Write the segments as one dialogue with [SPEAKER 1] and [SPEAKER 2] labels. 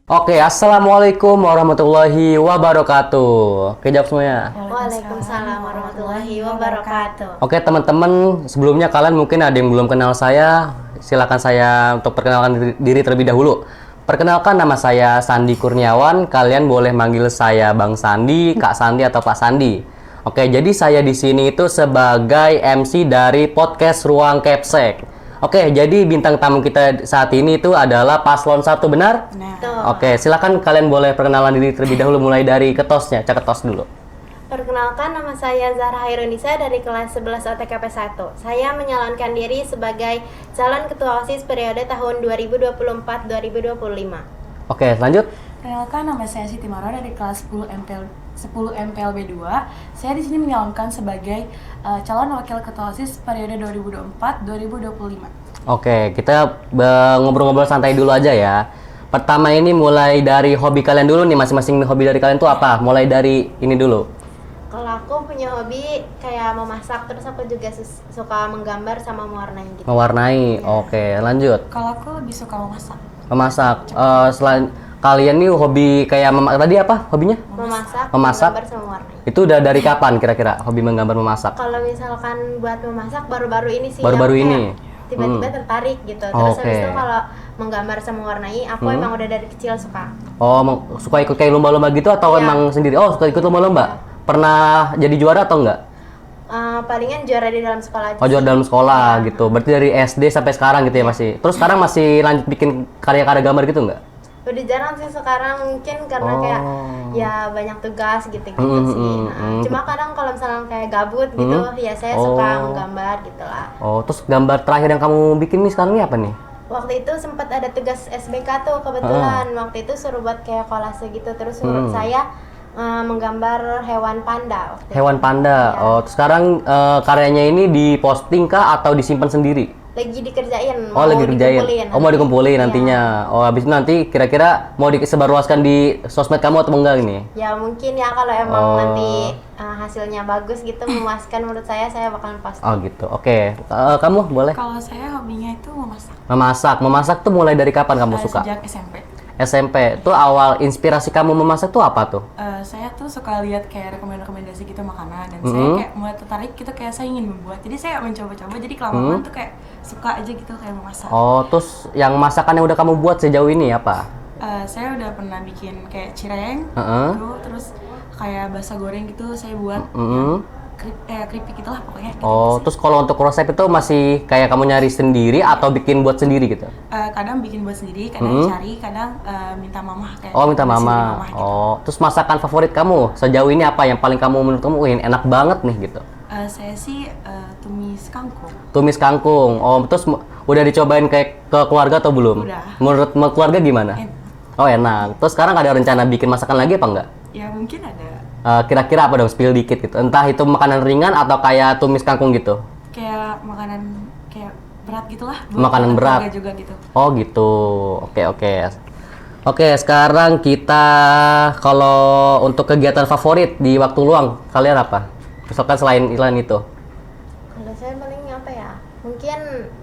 [SPEAKER 1] Oke, assalamualaikum warahmatullahi wabarakatuh. Oke, jawab semuanya.
[SPEAKER 2] Waalaikumsalam warahmatullahi wabarakatuh.
[SPEAKER 1] Oke, teman-teman, sebelumnya kalian mungkin ada yang belum kenal saya. Silakan saya untuk perkenalkan diri terlebih dahulu. Perkenalkan, nama saya Sandi Kurniawan. Kalian boleh manggil saya Bang Sandi, Kak Sandi, atau Pak Sandi. Oke, jadi saya di sini itu sebagai MC dari podcast Ruang Kepsek. Oke, jadi bintang tamu kita saat ini itu adalah paslon 1, benar?
[SPEAKER 2] Tuh.
[SPEAKER 1] Oke, silakan kalian boleh perkenalan diri terlebih dahulu, mulai dari ketosnya, Cak Ketos dulu.
[SPEAKER 2] Perkenalkan, nama saya Zahra Hairunisa dari kelas 11 OTKP 1. Saya menyalonkan diri sebagai calon ketua OSIS periode tahun 2024-2025.
[SPEAKER 1] Oke, lanjut.
[SPEAKER 3] Perkenalkan, nama saya Siti Maro dari kelas 10 MPLB 2. Saya di sini menyalonkan sebagai calon wakil ketua OSIS periode 2024-2025.
[SPEAKER 1] Oke, kita ngobrol-ngobrol santai dulu aja ya. Pertama ini mulai dari hobi kalian dulu nih, masing-masing hobi dari kalian tuh apa? Mulai dari ini dulu.
[SPEAKER 2] Kalau aku punya hobi kayak memasak, terus aku juga suka menggambar sama mewarnai gitu.
[SPEAKER 1] Mewarnai. Oke, lanjut.
[SPEAKER 3] Kalau aku lebih suka memasak.
[SPEAKER 1] Memasak. Selain kalian nih hobi kayak tadi apa hobinya?
[SPEAKER 2] Memasak,
[SPEAKER 1] Memasak.
[SPEAKER 2] menggambar sama mewarnai.
[SPEAKER 1] Itu udah dari kapan kira-kira hobi menggambar memasak?
[SPEAKER 2] Kalau misalkan buat memasak baru-baru ini sih.
[SPEAKER 1] Baru-baru
[SPEAKER 2] yang
[SPEAKER 1] ini?
[SPEAKER 2] kayak tiba-tiba tertarik gitu. Terus habis itu
[SPEAKER 1] Oke.
[SPEAKER 2] kalau menggambar sama mewarnai, aku emang udah dari kecil suka.
[SPEAKER 1] Oh, suka ikut kayak lomba-lomba gitu atau
[SPEAKER 2] Iya.
[SPEAKER 1] emang sendiri? Oh, suka ikut lomba-lomba. Pernah jadi juara atau enggak?
[SPEAKER 2] Palingan juara di dalam sekolah aja.
[SPEAKER 1] Oh, juara dalam sekolah gitu. Berarti dari SD sampai sekarang gitu ya masih. Terus sekarang masih lanjut bikin karya-karya gambar gitu enggak?
[SPEAKER 2] Udah jarang sih sekarang, mungkin karena kayak ya banyak tugas gitu-gitu sih. Nah, cuma kadang kalau misalnya kayak gabut gitu, ya saya suka menggambar gitu lah.
[SPEAKER 1] Oh, terus gambar terakhir yang kamu bikin nih sekarang ini apa nih?
[SPEAKER 2] Waktu itu sempat ada tugas SBK tuh kebetulan. Waktu itu suruh buat kayak kolase gitu, terus suruh saya menggambar hewan panda. Waktu itu.
[SPEAKER 1] Hewan panda.
[SPEAKER 2] Ya.
[SPEAKER 1] Oh, terus sekarang karyanya ini diposting kah atau disimpan sendiri?
[SPEAKER 2] Lagi dikerjain,
[SPEAKER 1] Oh, lagi kerjain.
[SPEAKER 2] dikumpulin
[SPEAKER 1] Oh, mau
[SPEAKER 2] nanti.
[SPEAKER 1] dikumpulin
[SPEAKER 2] Iya.
[SPEAKER 1] nantinya. Oh, habis itu nanti kira-kira mau disebarluaskan di sosmed kamu atau enggak ini?
[SPEAKER 2] Ya mungkin ya kalau emang
[SPEAKER 1] Oh.
[SPEAKER 2] nanti hasilnya bagus gitu, memuaskan menurut saya bakalan post.
[SPEAKER 1] Oh, gitu. Oke. Kamu boleh?
[SPEAKER 3] Kalau saya hobinya itu memasak.
[SPEAKER 1] Memasak. Memasak tuh mulai dari kapan kamu suka?
[SPEAKER 3] Sejak SMP.
[SPEAKER 1] SMP. Tuh awal inspirasi kamu memasak tuh apa tuh?
[SPEAKER 3] Saya tuh suka lihat kayak rekomendasi gitu makanan dan saya kayak mulai tertarik gitu, kayak saya ingin membuat. Jadi saya mencoba-coba, jadi kelamaan tuh kayak suka aja gitu kayak memasak.
[SPEAKER 1] Oh, terus yang masakan yang udah kamu buat sejauh ini apa?
[SPEAKER 3] Saya udah pernah bikin kayak cireng
[SPEAKER 1] Heeh.
[SPEAKER 3] gitu, terus kayak basa goreng gitu saya buat. Keripik gitulah pokoknya gitu.
[SPEAKER 1] Oh, terus kalau untuk resep itu masih kayak kamu nyari sendiri atau bikin buat sendiri gitu?
[SPEAKER 3] Kadang bikin buat sendiri, kadang cari, kadang minta mamah kayak.
[SPEAKER 1] Oh, minta
[SPEAKER 3] rekomendasi dari
[SPEAKER 1] mama.
[SPEAKER 3] gitu.
[SPEAKER 1] Oh, terus masakan favorit kamu sejauh ini apa yang paling kamu menurut kamu "Wih, enak banget nih gitu?
[SPEAKER 3] Saya sih tumis kangkung.
[SPEAKER 1] Tumis kangkung. Oh, terus udah dicobain kayak ke keluarga atau belum?
[SPEAKER 3] Udah.
[SPEAKER 1] Menurut keluarga gimana?
[SPEAKER 3] Enak.
[SPEAKER 1] Oh, enak. Terus sekarang ada rencana bikin masakan lagi apa enggak?
[SPEAKER 3] Ya mungkin ada
[SPEAKER 1] Kira-kira apa dong, spill dikit gitu. Entah itu makanan ringan atau kayak tumis kangkung gitu.
[SPEAKER 3] kayak makanan kayak berat gitulah. buat
[SPEAKER 1] Makanan berat.
[SPEAKER 3] keluarga juga gitu.
[SPEAKER 1] Oh gitu. Oke. Oke, sekarang kita kalau untuk kegiatan favorit di waktu luang kalian apa? Misalkan selain itu.
[SPEAKER 2] Kalau saya paling apa ya? Mungkin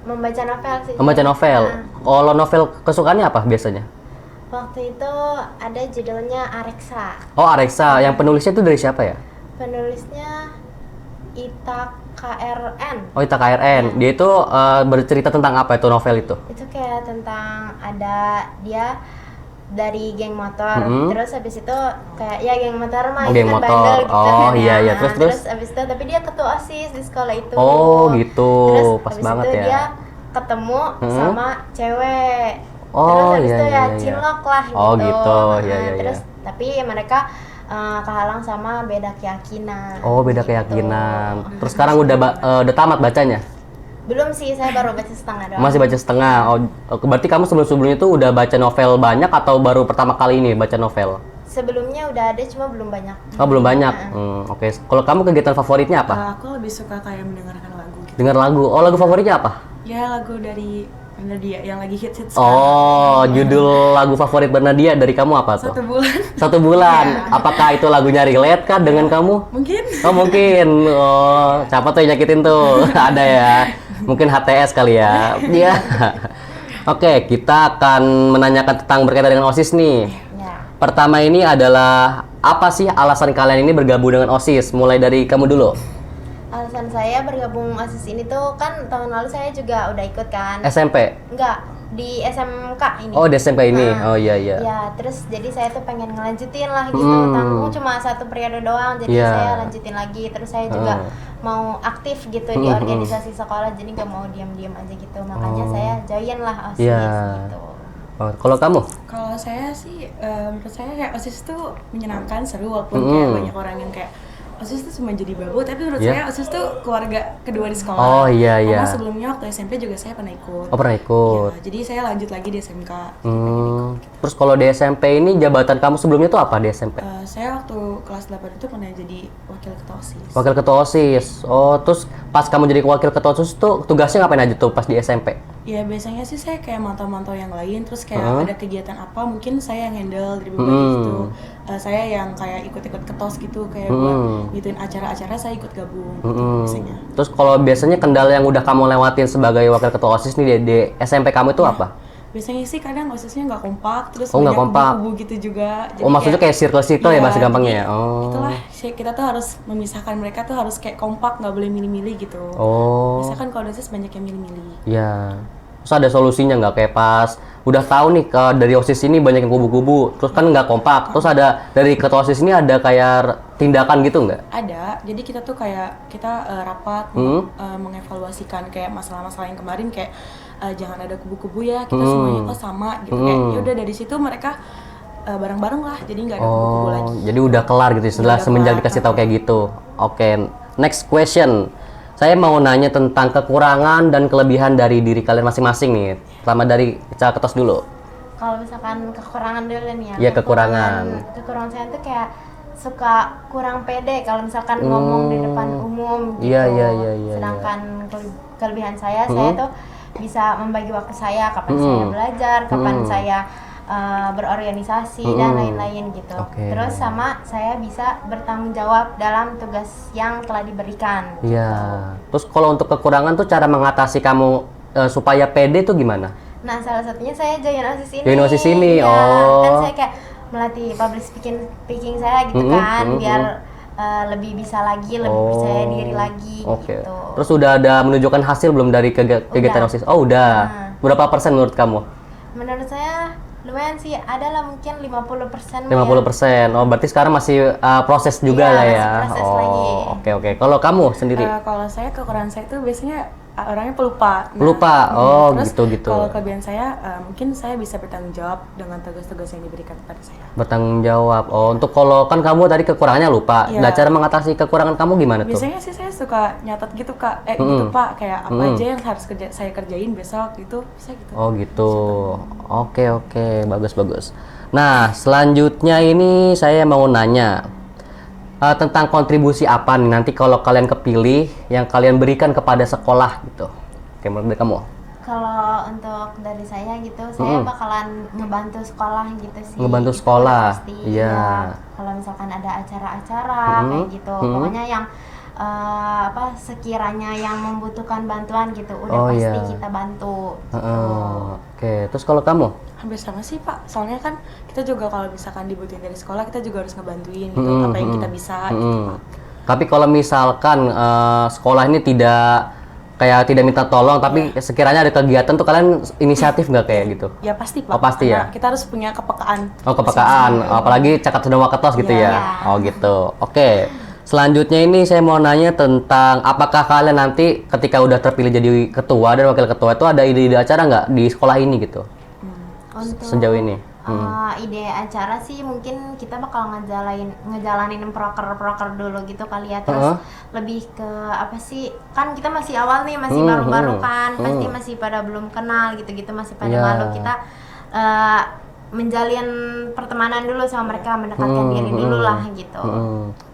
[SPEAKER 2] membaca novel sih.
[SPEAKER 1] Membaca novel.
[SPEAKER 2] Nah,
[SPEAKER 1] Kalau novel kesukaannya apa biasanya?
[SPEAKER 2] waktu itu ada judulnya Areksa.
[SPEAKER 1] Oh, Areksa. Yang penulisnya itu dari siapa ya?
[SPEAKER 2] Penulisnya Ita KRN.
[SPEAKER 1] Oh, Ita KRN. Dia itu bercerita tentang apa itu novel itu?
[SPEAKER 2] Itu kayak tentang ada dia dari geng motor. Terus habis itu kayak ya geng motor mah
[SPEAKER 1] Oh, geng
[SPEAKER 2] itu kan
[SPEAKER 1] motor.
[SPEAKER 2] bandel gitu
[SPEAKER 1] Oh,
[SPEAKER 2] kan
[SPEAKER 1] iya,
[SPEAKER 2] ya.
[SPEAKER 1] iya.
[SPEAKER 2] Nah,
[SPEAKER 1] Terus?
[SPEAKER 2] habis itu tapi dia ketua OSIS di sekolah itu.
[SPEAKER 1] Oh, gitu.
[SPEAKER 2] Terus
[SPEAKER 1] Pas
[SPEAKER 2] habis
[SPEAKER 1] banget
[SPEAKER 2] itu
[SPEAKER 1] ya.
[SPEAKER 2] dia ketemu sama cewek.
[SPEAKER 1] Oh,
[SPEAKER 2] Terus habis
[SPEAKER 1] iya,
[SPEAKER 2] itu
[SPEAKER 1] iya,
[SPEAKER 2] ya
[SPEAKER 1] iya.
[SPEAKER 2] cinlok lah gitu.
[SPEAKER 1] Oh, gitu.
[SPEAKER 2] Nah,
[SPEAKER 1] Iya, iya,
[SPEAKER 2] terus
[SPEAKER 1] iya.
[SPEAKER 2] tapi mereka kehalang sama beda keyakinan.
[SPEAKER 1] Oh, beda
[SPEAKER 2] gitu.
[SPEAKER 1] keyakinan. Terus sekarang udah tamat bacanya?
[SPEAKER 2] Belum sih, saya baru baca setengah doang.
[SPEAKER 1] Masih baca setengah. Oh, berarti kamu sebelum-sebelumnya itu udah baca novel banyak atau baru pertama kali ini baca novel?
[SPEAKER 2] Sebelumnya udah ada cuma belum banyak.
[SPEAKER 1] Oh, belum banyak. Oke. Kalau kamu kegiatan favoritnya apa?
[SPEAKER 3] Aku lebih suka kayak mendengarkan lagu gitu.
[SPEAKER 1] Dengar lagu. Oh, lagu favoritnya apa?
[SPEAKER 3] Ya lagu dari Nadia yang lagi hits
[SPEAKER 1] Oh, judul lagu favorit Bernadia dari kamu apa tuh?
[SPEAKER 3] 1 bulan.
[SPEAKER 1] 1 bulan. Apakah itu lagunya relate kah dengan kamu?
[SPEAKER 3] Mungkin.
[SPEAKER 1] Oh, mungkin. Oh, siapa tuh yang nyakitin tuh? Ada ya. Mungkin HTS kali ya. Iya. Oke, kita akan menanyakan tentang berkaitan dengan OSIS nih.
[SPEAKER 2] Ya.
[SPEAKER 1] Pertama ini adalah apa sih alasan kalian ini bergabung dengan OSIS? Mulai dari kamu dulu.
[SPEAKER 2] Alasan saya bergabung OSIS ini tuh kan tahun lalu saya juga udah ikut kan.
[SPEAKER 1] SMP.
[SPEAKER 2] Enggak, di SMK ini.
[SPEAKER 1] Oh, di SMP ini.
[SPEAKER 2] Nah,
[SPEAKER 1] Oh iya iya.
[SPEAKER 2] Ya, terus jadi saya tuh pengen ngelanjutin lah gitu.
[SPEAKER 1] Hmm.
[SPEAKER 2] Tanggung cuma satu periode doang, jadi
[SPEAKER 1] Iya.
[SPEAKER 2] saya lanjutin lagi. Terus saya juga mau aktif gitu di organisasi sekolah, jadi nggak mau diam-diam aja gitu. Makanya saya join lah OSIS
[SPEAKER 1] Iya.
[SPEAKER 2] gitu.
[SPEAKER 1] Oh, kalau kamu?
[SPEAKER 3] Kalau saya sih, menurut saya kayak OSIS tuh menyenangkan, seru walaupun kayak banyak orang yang kayak OSIS tuh cuma jadi babu, tapi menurut
[SPEAKER 1] Iya.
[SPEAKER 3] saya OSIS tuh keluarga kedua di sekolah.
[SPEAKER 1] Oh, iya, iya.
[SPEAKER 3] Karena sebelumnya waktu SMP juga saya pernah ikut.
[SPEAKER 1] Oh, pernah ikut.
[SPEAKER 3] Ya, jadi saya lanjut lagi di SMK.
[SPEAKER 1] Terus kalau di SMP ini jabatan kamu sebelumnya tuh apa di SMP?
[SPEAKER 3] Saya waktu kelas 8 itu pernah jadi wakil ketua OSIS.
[SPEAKER 1] Wakil ketua OSIS. Oh, terus pas kamu jadi wakil ketua OSIS tuh tugasnya ngapain aja tuh pas di SMP?
[SPEAKER 3] Ya biasanya sih saya kayak mantau-mantau yang lain, terus kayak ada kegiatan apa mungkin saya yang handle dari beberapa gitu. Saya yang kayak ikut-ikut ketos gitu, kayak buat ngituin acara-acara saya ikut gabung gitu, biasanya.
[SPEAKER 1] Terus kalau biasanya kendala yang udah kamu lewatin sebagai wakil ketua OSIS nih di SMP kamu itu apa?
[SPEAKER 3] Biasanya sih kadang OSISnya nggak kompak, terus
[SPEAKER 1] Oh, nggak
[SPEAKER 3] banyak
[SPEAKER 1] kompak.
[SPEAKER 3] kubu-kubu gitu juga.
[SPEAKER 1] Oh, maksudnya kayak circle-circle ya bahasa gampangnya ya?
[SPEAKER 3] jadi
[SPEAKER 1] Oh.
[SPEAKER 3] Itulah, kita tuh harus memisahkan mereka tuh harus kayak kompak, nggak boleh milih-milih gitu.
[SPEAKER 1] Oh,
[SPEAKER 3] Biasanya kan kalau OSIS banyak yang milih-milih.
[SPEAKER 1] ya. Terus ada solusinya nggak kayak pas udah tahu nih dari OSIS ini banyak yang kubu-kubu, terus kan nggak kompak. Terus ada dari ketua OSIS ini ada kayak tindakan gitu nggak?
[SPEAKER 3] Ada, jadi kita tuh kayak kita rapat mengevaluasikan kayak masalah-masalah yang kemarin kayak jangan ada kubu-kubu ya, kita semuanya kok sama gitu. Kayak ya udah dari situ mereka bareng-bareng lah, jadi nggak ada kubu-kubu lagi.
[SPEAKER 1] Jadi udah kelar gitu ya, setelah
[SPEAKER 3] Udah
[SPEAKER 1] semenjak
[SPEAKER 3] kelar,
[SPEAKER 1] dikasih tahu kayak gitu. Oke, next question. Saya mau nanya tentang kekurangan dan kelebihan dari diri kalian masing-masing nih. Pertama dari Ica Ketos dulu.
[SPEAKER 2] Kalau misalkan kekurangan dulu nih ya.
[SPEAKER 1] Iya, kekurangan.
[SPEAKER 2] Kekurangan saya tuh kayak suka kurang pede kalau misalkan ngomong di depan umum gitu.
[SPEAKER 1] Iya, iya, iya, iya.
[SPEAKER 2] Sedangkan kelebihan saya tuh bisa membagi waktu saya, kapan saya belajar, kapan saya berorganisasi dan lain-lain gitu.
[SPEAKER 1] Oke.
[SPEAKER 2] Terus sama saya bisa bertanggung jawab dalam tugas yang telah diberikan.
[SPEAKER 1] Iya. Terus kalau untuk kekurangan tuh cara mengatasi kamu supaya pede tuh gimana?
[SPEAKER 2] Nah, salah satunya saya join OSIS ini.
[SPEAKER 1] Join OSIS ini,
[SPEAKER 2] Iya,
[SPEAKER 1] oh.
[SPEAKER 2] kan saya kayak melatih public speaking saya gitu kan, biar lebih bisa lagi, lebih percaya diri lagi
[SPEAKER 1] Oke.
[SPEAKER 2] gitu.
[SPEAKER 1] Terus udah ada menunjukkan hasil belum dari kegiatan
[SPEAKER 2] Udah.
[SPEAKER 1] OSIS? Oh, udah. Berapa persen menurut kamu?
[SPEAKER 2] Menurut saya lumayan sih, ada lah mungkin 50%.
[SPEAKER 1] 50%. Oh, berarti sekarang masih proses juga
[SPEAKER 2] Iya,
[SPEAKER 1] lah
[SPEAKER 2] masih
[SPEAKER 1] ya.
[SPEAKER 2] proses
[SPEAKER 1] Oh,
[SPEAKER 2] lagi.
[SPEAKER 1] oke. Kalau kamu sendiri?
[SPEAKER 3] Kalau saya kekurangan saya itu biasanya orangnya pelupa.
[SPEAKER 1] Pelupa? Oh,
[SPEAKER 3] terus
[SPEAKER 1] gitu.
[SPEAKER 3] Kalau kelebihan saya, mungkin saya bisa bertanggung jawab dengan tugas-tugas yang diberikan kepada saya.
[SPEAKER 1] Bertanggung jawab. Oh, untuk kalau kan kamu tadi kekurangannya lupa.
[SPEAKER 3] Iya.
[SPEAKER 1] Nah, cara mengatasi kekurangan kamu gimana tuh?
[SPEAKER 3] Biasanya sih saya suka nyatat gitu kak, gitu pak, kayak apa aja yang harus saya kerjain besok gitu, bisa gitu.
[SPEAKER 1] Oh, gitu. Oke. Bagus. Nah, selanjutnya ini saya mau nanya tentang kontribusi apa nih nanti kalau kalian kepilih yang kalian berikan kepada sekolah gitu. Oke, menurut kamu?
[SPEAKER 2] Kalau untuk dari saya gitu, saya bakalan ngebantu sekolah gitu sih.
[SPEAKER 1] Ngebantu
[SPEAKER 2] Itu
[SPEAKER 1] sekolah,
[SPEAKER 2] pasti.
[SPEAKER 1] iya.
[SPEAKER 2] Ya, kalau misalkan ada acara-acara kayak gitu, pokoknya yang sekiranya yang membutuhkan bantuan gitu, udah
[SPEAKER 1] Oh,
[SPEAKER 2] pasti
[SPEAKER 1] iya.
[SPEAKER 2] kita bantu. Gitu.
[SPEAKER 1] Oke, terus kalau kamu?
[SPEAKER 3] Hampir sama sih pak, soalnya kan kita juga kalau misalkan dibutuhin dari sekolah kita juga harus ngebantuin gitu, apa yang kita bisa gitu pak.
[SPEAKER 1] Tapi kalau misalkan sekolah ini tidak minta tolong, tapi sekiranya ada kegiatan tuh kalian inisiatif nggak kayak gitu?
[SPEAKER 3] Ya pasti pak.
[SPEAKER 1] Oh, pasti ya?
[SPEAKER 3] Karena kita harus punya kepekaan.
[SPEAKER 1] Oh, kepekaan, apalagi cakat sedang ketos gitu ya?
[SPEAKER 2] Iya.
[SPEAKER 1] Oh gitu, oke. Selanjutnya ini saya mau nanya tentang apakah kalian nanti ketika udah terpilih jadi ketua dan wakil ketua itu ada ide-ide acara nggak di sekolah ini gitu?
[SPEAKER 2] Untuk
[SPEAKER 1] Sejauh ini?
[SPEAKER 2] ide acara sih mungkin kita bakal ngejalanin proker dulu gitu kali ya, terus lebih ke apa sih, kan kita masih awal nih, masih baru-baru kan, pasti masih pada belum kenal gitu-gitu, masih pada
[SPEAKER 1] Iya.
[SPEAKER 2] malu, kita menjalin pertemanan dulu sama mereka, mendekatkan diri dulu lah gitu.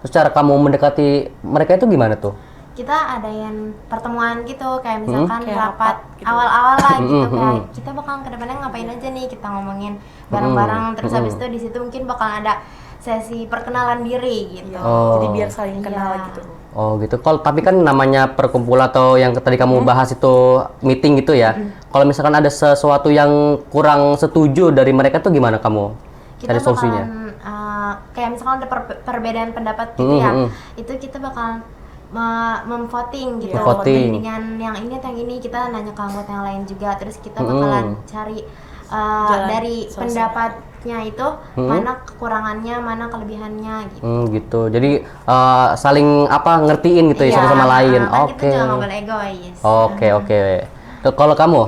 [SPEAKER 1] Terus cara kamu mendekati mereka itu gimana tuh?
[SPEAKER 2] kita adain pertemuan gitu, kayak misalkan
[SPEAKER 3] Kayak
[SPEAKER 2] rapat
[SPEAKER 3] rapat gitu.
[SPEAKER 2] awal-awal lah gitu, kayak kita bakalan ke depannya ngapain aja nih, kita ngomongin bareng-bareng, terus habis itu di situ mungkin bakal ada sesi perkenalan diri gitu.
[SPEAKER 3] Iya,
[SPEAKER 1] Oh.
[SPEAKER 3] jadi biar saling kenal
[SPEAKER 2] Iya.
[SPEAKER 3] gitu.
[SPEAKER 1] Oh gitu. Kalau tapi kan namanya perkumpulan atau yang tadi kamu bahas itu meeting gitu ya. Kalau misalkan ada sesuatu yang kurang setuju dari mereka tuh gimana kamu
[SPEAKER 2] Kita
[SPEAKER 1] cari solusinya?
[SPEAKER 2] bakalan kayak misalkan ada perbedaan pendapat gitu ya, itu kita bakalan memvoting gitu.
[SPEAKER 1] Voting.
[SPEAKER 2] Dengan yang ini atau yang ini, kita nanya ke anggota yang lain juga, terus kita bakalan cari dari
[SPEAKER 3] solusinya.
[SPEAKER 2] pendapatnya itu mana kekurangannya, mana kelebihannya gitu.
[SPEAKER 1] Gitu. Jadi saling apa ngertiin gitu ya satu sama lain.
[SPEAKER 2] Kan
[SPEAKER 1] Oke.
[SPEAKER 2] kita juga nggak boleh egois.
[SPEAKER 1] Oke. Kalau kamu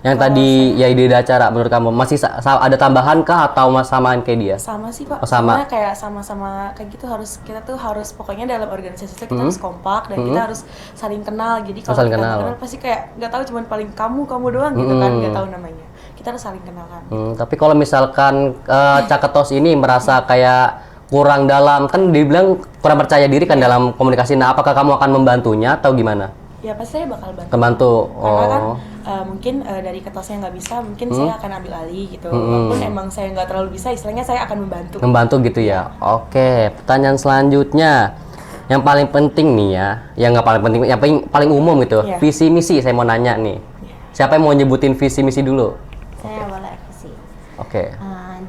[SPEAKER 1] yang tadi ya ide acara menurut kamu masih ada tambahan kah atau samaan kayak dia?
[SPEAKER 3] Sama sih Pak,
[SPEAKER 1] Oh, sama.
[SPEAKER 3] Soalnya kayak sama-sama kayak gitu kita tuh harus pokoknya dalam organisasi itu kita harus kompak dan kita harus saling kenal. Jadi kalau
[SPEAKER 1] saling
[SPEAKER 3] kita
[SPEAKER 1] kenal.
[SPEAKER 3] nggak kenal pasti kayak nggak tahu cuman paling kamu doang gitu kan, nggak tahu namanya. Kita harus saling kenal kan.
[SPEAKER 1] Tapi kalau misalkan Cakatos ini merasa kayak kurang dalam, kan dibilang kurang percaya diri kan dalam komunikasi. Nah, apakah kamu akan membantunya atau gimana?
[SPEAKER 3] Ya pasti saya bakal bantu.
[SPEAKER 1] Membantu.
[SPEAKER 3] Karena kan
[SPEAKER 1] Oh.
[SPEAKER 3] mungkin dari ketosnya nggak bisa, mungkin saya akan ambil alih gitu. Walaupun emang saya nggak terlalu bisa, istilahnya saya akan membantu.
[SPEAKER 1] Membantu gitu ya. Oke, pertanyaan selanjutnya. Yang paling penting nih ya, yang nggak paling penting, yang paling umum gitu.
[SPEAKER 3] Iya.
[SPEAKER 1] Visi misi saya mau nanya nih. Siapa yang mau nyebutin visi misi dulu?
[SPEAKER 2] Saya boleh visi.
[SPEAKER 1] Oke.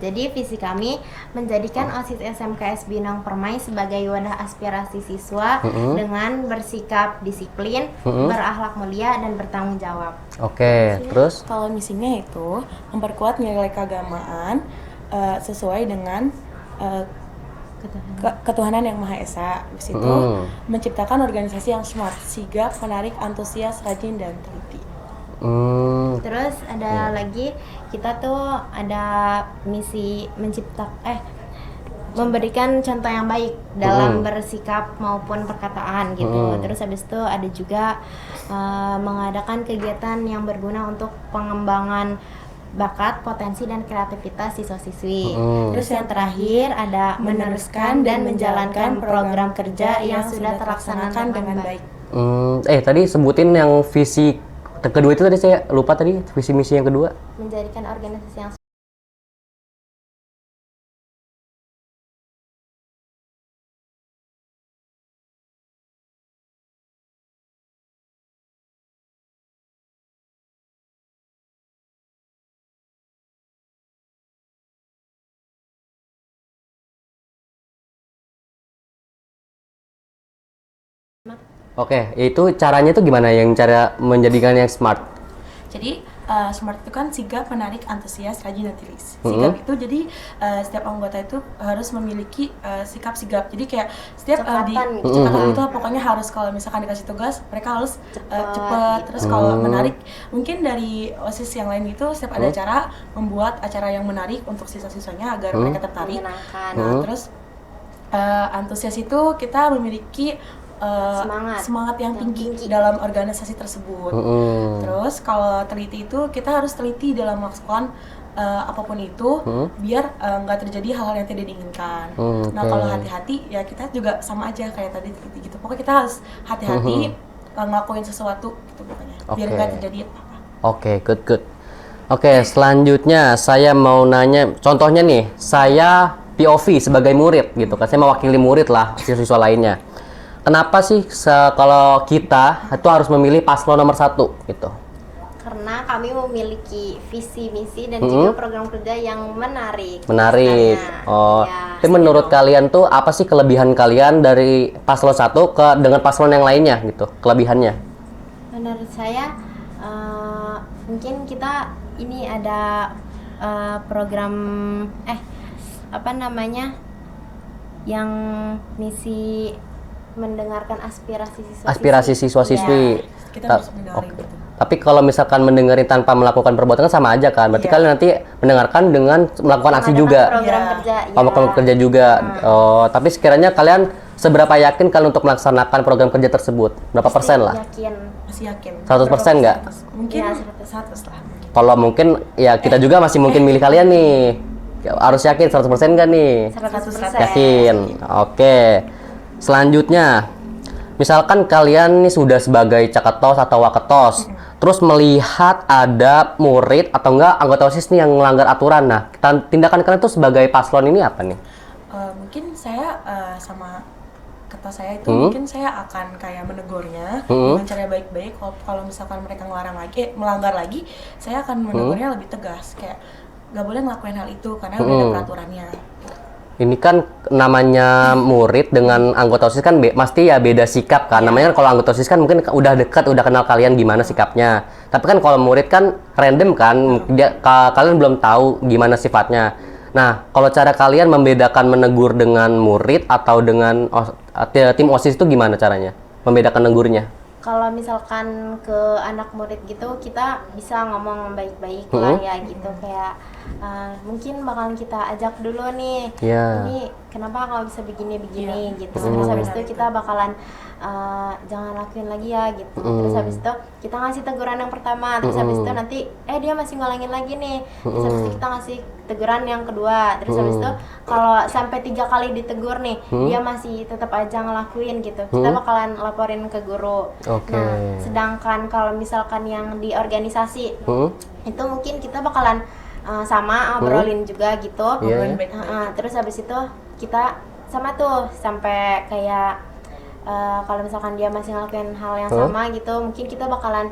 [SPEAKER 2] Jadi visi kami menjadikan OSIS SMKS Binong Permai sebagai wadah aspirasi siswa dengan bersikap disiplin, berakhlak mulia, dan bertanggung jawab.
[SPEAKER 1] Oke, terus?
[SPEAKER 3] Kalau misinya itu memperkuat nilai keagamaan sesuai dengan ketuhanan yang Maha Esa. Habis itu menciptakan organisasi yang smart, sigap, menarik, antusias, rajin, dan teliti.
[SPEAKER 2] Terus ada lagi, kita tuh ada misi memberikan contoh yang baik dalam bersikap maupun perkataan gitu. Terus habis itu ada juga mengadakan kegiatan yang berguna untuk pengembangan bakat, potensi, dan kreativitas siswa-siswi. Terus yang terakhir ada meneruskan dan menjalankan program kerja yang sudah terlaksanakan dengan baik.
[SPEAKER 1] Tadi sebutin yang visi kedua itu tadi saya lupa tadi visi misi yang kedua.
[SPEAKER 2] Menjadikan organisasi yang
[SPEAKER 1] Oke, itu caranya tuh gimana yang cara menjadikan yang smart?
[SPEAKER 3] Jadi smart itu kan sigap, menarik, antusias, rajin, dan teliti. Sigap itu jadi setiap anggota itu harus memiliki sikap sigap. Jadi kayak setiap cekatan itu pokoknya harus kalau misalkan dikasih tugas mereka harus cepat. Terus kalau menarik mungkin dari OSIS yang lain gitu setiap ada acara membuat acara yang menarik untuk siswa-siswanya agar mereka tertarik.
[SPEAKER 2] menyenangkan.
[SPEAKER 3] Nah, terus antusias itu kita memiliki semangat yang tinggi dalam organisasi tersebut. Terus kalau teliti itu kita harus teliti dalam melakukan apapun itu biar nggak terjadi hal-hal yang tidak diinginkan. Nah kalau hati-hati ya kita juga sama aja kayak tadi teliti gitu. Pokoknya kita harus hati-hati ngelakuin sesuatu gitu pokoknya biar nggak terjadi apa-apa.
[SPEAKER 1] Oke, good. Oke, selanjutnya saya mau nanya, contohnya nih, saya POV sebagai murid gitu kan, saya mewakili murid lah, siswa lainnya. Kenapa sih kalau kita itu harus memilih paslon nomor 1 gitu?
[SPEAKER 2] Karena kami memiliki visi misi dan juga program kerja yang menarik.
[SPEAKER 1] Menarik.
[SPEAKER 2] Misalnya.
[SPEAKER 1] Oh,
[SPEAKER 2] Ya.
[SPEAKER 1] tapi menurut kalian tuh apa sih kelebihan kalian dari paslon 1 dengan paslon yang lainnya gitu? Kelebihannya?
[SPEAKER 2] Menurut saya mungkin kita ini ada program yang misi mendengarkan aspirasi siswa-siswi.
[SPEAKER 3] Kita harus mendengarin gitu.
[SPEAKER 1] Tapi kalau misalkan mendengarin tanpa melakukan perbuatan kan sama aja kan. Berarti kalian nanti mendengarkan dengan melakukan aksi juga.
[SPEAKER 2] Program kerja.
[SPEAKER 1] Program kerja juga. Oh, tapi sekiranya kalian seberapa yakin kalian untuk melaksanakan program kerja tersebut? Berapa persen lah?
[SPEAKER 2] Yakin.
[SPEAKER 3] Masih yakin.
[SPEAKER 1] 100% nggak?
[SPEAKER 3] Mungkin
[SPEAKER 2] Ya,
[SPEAKER 3] 100 lah.
[SPEAKER 1] Kalau mungkin ya kita juga masih mungkin milih kalian nih. Harus yakin 100% nggak nih?
[SPEAKER 2] 100%.
[SPEAKER 1] Yakin. Oke. Selanjutnya, Misalkan kalian nih sudah sebagai caketos atau waketos, terus melihat ada murid atau enggak anggota OSIS nih yang melanggar aturan. Nah, tindakan kalian tuh sebagai paslon ini apa nih?
[SPEAKER 3] Mungkin saya sama kata saya itu mungkin saya akan kayak menegurnya dengan cara baik-baik. Kalau misalkan mereka melanggar lagi, saya akan menegurnya lebih tegas, kayak nggak boleh ngelakuin hal itu karena udah ada peraturannya.
[SPEAKER 1] Ini kan namanya murid dengan anggota OSIS kan pasti ya beda sikap kan. Namanya kalau anggota OSIS kan mungkin udah dekat, udah kenal kalian gimana sikapnya. Tapi kan kalau murid kan random kan, kalian belum tahu gimana sifatnya. Nah, kalau cara kalian membedakan menegur dengan murid atau dengan tim OSIS itu gimana caranya? Membedakan negurnya?
[SPEAKER 2] Kalau misalkan ke anak murid gitu, kita bisa ngomong baik-baik lah ya gitu, kayak mungkin bakalan kita ajak dulu nih, ini kenapa nggak bisa begini-begini gitu. Terus habis itu kita bakalan jangan lakuin lagi ya gitu. Terus habis itu kita ngasih teguran yang pertama, terus habis itu nanti dia masih ngulangin lagi nih, terus habis itu kita ngasih teguran yang kedua. Terus habis itu kalau sampai 3 kali ditegur nih, dia masih tetap aja ngelakuin gitu, kita bakalan laporin ke guru. Nah, sedangkan kalau misalkan yang di organisasi itu mungkin kita bakalan sama obrolin juga gitu. Terus habis itu kita sama tuh sampai kayak kalau misalkan dia masih ngelakuin hal yang sama gitu, mungkin kita bakalan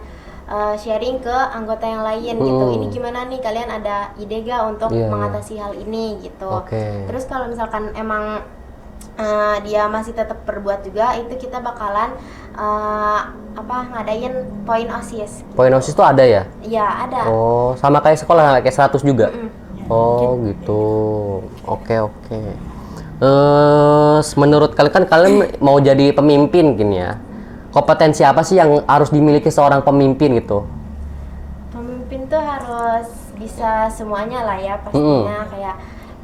[SPEAKER 2] sharing ke anggota yang lain gitu. Ini gimana nih, kalian ada ide gak untuk mengatasi hal ini gitu. Terus kalau misalkan emang dia masih tetap berbuat juga, itu kita bakalan ngadain poin OSIS.
[SPEAKER 1] Poin OSIS tuh ada ya?
[SPEAKER 2] Iya, ada.
[SPEAKER 1] Oh, sama kayak sekolah, kayak 100 juga? Oh, gitu. Oke. Menurut kalian kan kalian mau jadi pemimpin gini ya. Kompetensi apa sih yang harus dimiliki seorang pemimpin gitu?
[SPEAKER 2] Pemimpin tuh harus bisa semuanya lah ya pastinya, kayak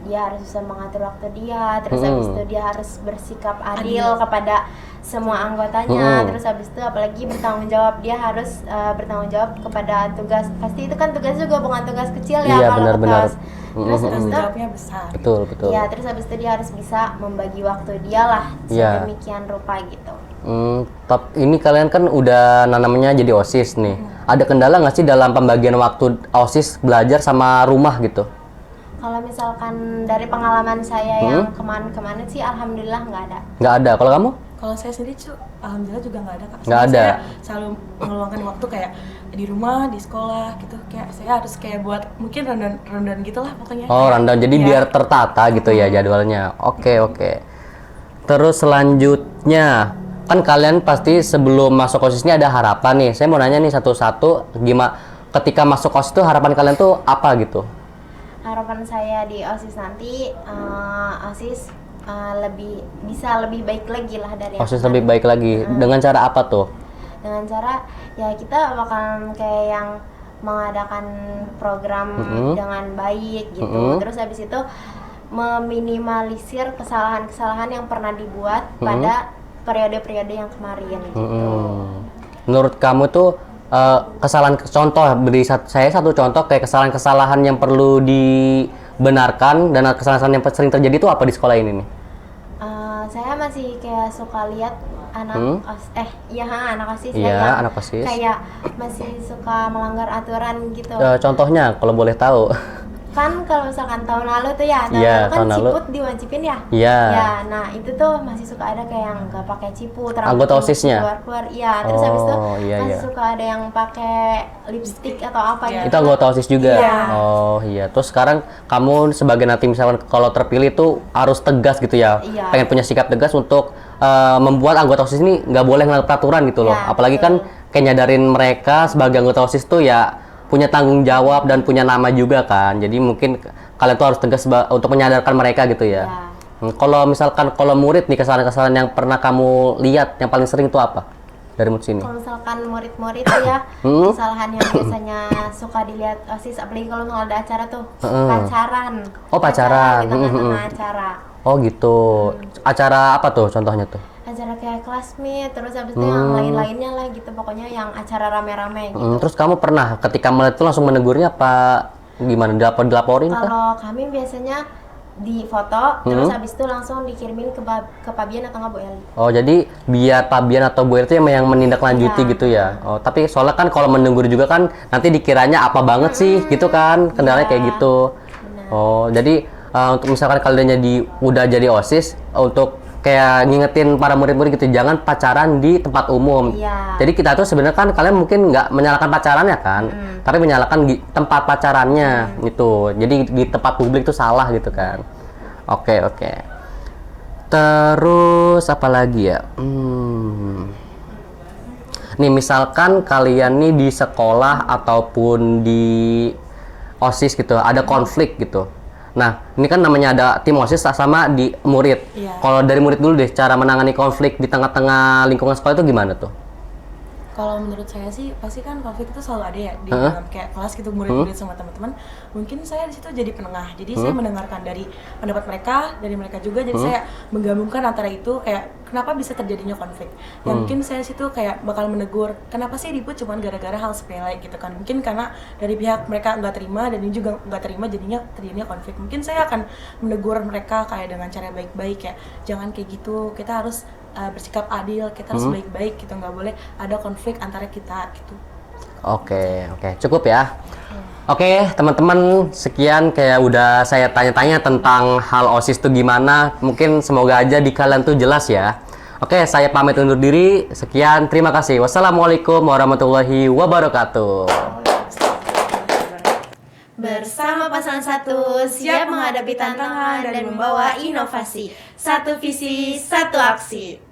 [SPEAKER 2] dia harus bisa mengatur waktu dia, terus habis itu dia harus bersikap adil kepada semua anggotanya, terus habis itu apalagi bertanggung jawab, dia harus bertanggung jawab kepada tugas, pasti itu kan tugas juga bukan tugas kecil ya kalau
[SPEAKER 1] benar-benar.
[SPEAKER 2] Terus habis itu
[SPEAKER 3] Jawabnya besar.
[SPEAKER 1] Betul.
[SPEAKER 2] ya, terus habis itu dia harus bisa membagi waktu dia lah sedemikian rupa gitu.
[SPEAKER 1] Ini kalian kan udah namanya jadi OSIS nih. Ada kendala nggak sih dalam pembagian waktu OSIS belajar sama rumah gitu?
[SPEAKER 2] Kalau misalkan dari pengalaman saya yang kemarin-kemarin sih alhamdulillah nggak ada.
[SPEAKER 1] Nggak ada. Kalau kamu?
[SPEAKER 3] Kalau saya sendiri alhamdulillah juga nggak ada, Kak.
[SPEAKER 1] Nggak ada.
[SPEAKER 3] Saya selalu meluangkan waktu kayak di rumah, di sekolah gitu. Kayak saya harus kayak buat mungkin rundown gitulah pokoknya.
[SPEAKER 1] Oh, rundown. Jadi biar tertata gitu ya jadwalnya. Oke. Terus selanjutnya, kan kalian pasti sebelum masuk OSIS ini ada harapan nih. Saya mau nanya nih satu-satu, gimana ketika masuk OSIS itu harapan kalian tuh apa gitu?
[SPEAKER 2] Harapan saya di OSIS nanti OSIS bisa lebih baik lagi lah dari
[SPEAKER 1] OSIS lebih baik lagi. Dengan cara apa tuh?
[SPEAKER 2] Dengan cara ya kita bakalan kayak yang mengadakan program dengan baik gitu. Terus habis itu meminimalisir kesalahan-kesalahan yang pernah dibuat pada periode-periode yang kemarin gitu.
[SPEAKER 1] Menurut kamu tuh kesalahan, contoh, beri saya satu contoh kayak kesalahan-kesalahan yang perlu dibenarkan dan kesalahan yang sering terjadi itu apa di sekolah ini nih?
[SPEAKER 2] Saya masih kayak suka lihat anak anak OSIS
[SPEAKER 1] anak OSIS
[SPEAKER 2] kayak masih suka melanggar aturan gitu.
[SPEAKER 1] Contohnya kalau boleh tahu.
[SPEAKER 2] Kan kalau misalkan tahun lalu tuh ya, tahun lalu kan ciput diwajibin ya. Ya, nah itu tuh masih suka ada kayak yang nggak pakai ciput.
[SPEAKER 1] Anggota OSISnya?
[SPEAKER 2] Keluar. Iya, terus habis itu masih suka ada yang pakai lipstick atau apa gitu.
[SPEAKER 1] Itu anggota OSIS juga?
[SPEAKER 2] Iya.
[SPEAKER 1] Oh iya, terus sekarang kamu sebagai nanti misalkan kalau terpilih tuh harus tegas gitu ya?
[SPEAKER 2] Iya.
[SPEAKER 1] Pengen punya sikap tegas untuk membuat anggota OSIS ini nggak boleh ngelanggar peraturan gitu loh. Apalagi kan kayak nyadarin mereka sebagai anggota OSIS tuh ya punya tanggung jawab dan punya nama juga kan. Jadi mungkin kalian tuh harus tegas untuk menyadarkan mereka gitu ya. Kalau misalkan murid nih, kesalahan-kesalahan yang pernah kamu lihat yang paling sering tuh apa? Dari mood sini.
[SPEAKER 2] Kalau misalkan murid-murid ya, kesalahan yang biasanya suka dilihat OSIS, apalagi kalau ada acara tuh, pacaran.
[SPEAKER 1] Oh, pacaran.
[SPEAKER 2] Kita tengah acara.
[SPEAKER 1] Oh gitu. Acara apa tuh contohnya tuh?
[SPEAKER 2] Acara kayak classmate, terus habis itu yang lain-lainnya lah gitu, pokoknya yang acara rame-rame gitu.
[SPEAKER 1] Terus kamu pernah ketika melihat itu langsung menegurnya apa gimana? Dilaporin kah?
[SPEAKER 2] Kalau kami biasanya di foto, terus habis itu langsung dikirimin ke Pabian atau nggak Bu Eli.
[SPEAKER 1] Oh, jadi biar Pabian atau Bu Eli itu yang menindaklanjuti
[SPEAKER 2] Iya,
[SPEAKER 1] gitu ya. Oh, tapi soalnya kan kalau menegur juga kan nanti dikiranya apa banget sih gitu kan. Kendalanya
[SPEAKER 2] Iya,
[SPEAKER 1] kayak gitu.
[SPEAKER 2] benar.
[SPEAKER 1] Oh, jadi untuk misalkan kalian udah jadi OSIS untuk kayak ngingetin para murid-murid gitu, jangan pacaran di tempat umum.
[SPEAKER 2] Iya.
[SPEAKER 1] Jadi kita tuh sebenarnya kan kalian mungkin nggak menyalahkan pacarannya kan, tapi menyalahkan tempat pacarannya gitu. Jadi di tempat publik tuh salah gitu kan. Oke, oke. Terus apa lagi ya? Nih misalkan kalian nih di sekolah ataupun di OSIS gitu, ada konflik gitu. Nah, ini kan namanya ada tim OSIS sama di murid.
[SPEAKER 3] Iya.
[SPEAKER 1] Kalau dari murid dulu deh, cara menangani konflik di tengah-tengah lingkungan sekolah itu gimana tuh?
[SPEAKER 3] Kalau menurut saya sih pasti kan konflik itu selalu ada ya di dalam kayak kelas gitu, murid-murid sama teman-teman. Mungkin saya di situ jadi penengah. Jadi saya mendengarkan dari pendapat mereka, dari mereka juga. Jadi saya menggabungkan antara itu kayak kenapa bisa terjadinya konflik. Ya mungkin saya di situ kayak bakal menegur, kenapa sih ribut cuman gara-gara hal sepele gitu kan. Mungkin karena dari pihak mereka nggak terima dan ini juga nggak terima jadinya terjadinya konflik. Mungkin saya akan menegur mereka kayak dengan cara baik-baik ya. Jangan kayak gitu. Kita harus bersikap adil, kita harus baik-baik gitu, nggak boleh ada konflik antara kita gitu.
[SPEAKER 1] Oke, cukup ya. Oke, teman-teman, sekian kayak udah saya tanya-tanya tentang hal OSIS itu gimana. Mungkin semoga aja di kalian tuh jelas ya. Oke, saya pamit undur diri. Sekian, terima kasih. Wassalamualaikum warahmatullahi wabarakatuh.
[SPEAKER 2] Bersama pasangan satu siap menghadapi tantangan dan membawa inovasi. Satu visi, satu aksi.